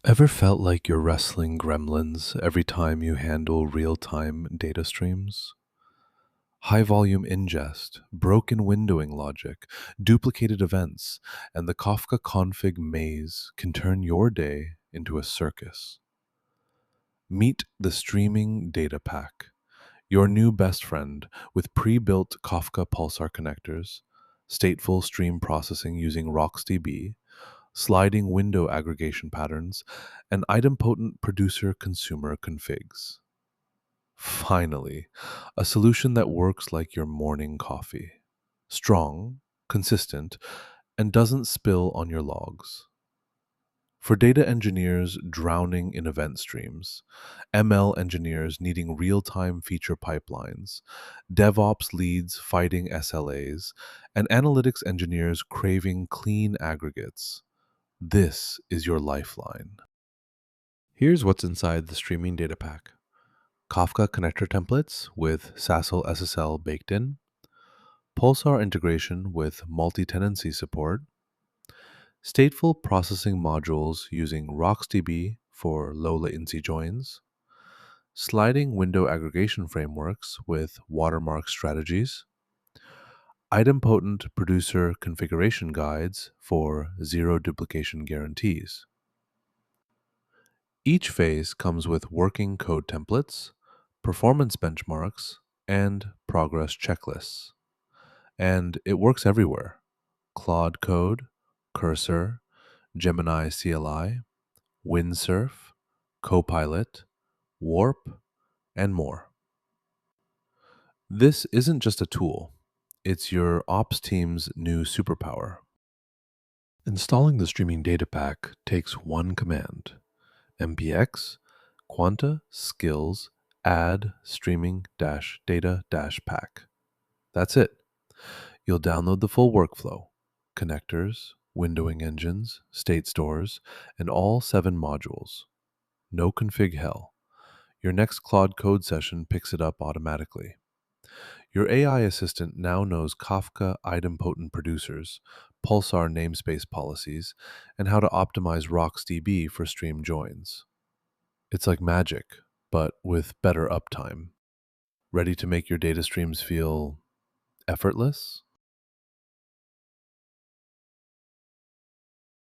Ever felt like you're wrestling gremlins every time you handle real time data streams? High volume ingest, broken windowing logic, duplicated events, and the Kafka config maze can turn your day into a circus. Meet the Streaming Data Pack, your new best friend with pre built Kafka Pulsar connectors, stateful stream processing using RocksDB, sliding window aggregation patterns, and idempotent producer consumer configs. Finally, a solution that works like your morning coffee. Strong, consistent, and doesn't spill on your logs. For data engineers drowning in event streams, ML engineers needing real time feature pipelines, DevOps leads fighting SLAs, and analytics engineers craving clean aggregates, this is your lifeline. Here's what's inside the Streaming Data Pack: Kafka connector templates with SASL SSL baked in, Pulsar integration with multi tenancy support, stateful processing modules using RocksDB for low latency joins, sliding window aggregation frameworks with watermark strategies, idempotent producer configuration guides for zero duplication guarantees. Each phase comes with working code templates, performance benchmarks, and progress checklists. And it works everywhere: Claude Code, Cursor, Gemini CLI, Windsurf, Copilot, Warp, and more. This isn't just a tool, it's your ops team's new superpower. Installing the Streaming Data Pack takes one command: mpx quanta-skills add streaming-data-pack. That's it. You'll download the full workflow: connectors, windowing engines, state stores, and all 7 modules. No config hell. Your next Claude Code session picks it up automatically. Your AI assistant now knows Kafka idempotent producers, Pulsar namespace policies, and how to optimize RocksDB for stream joins. It's like magic, but with better uptime. Ready to make your data streams feel effortless?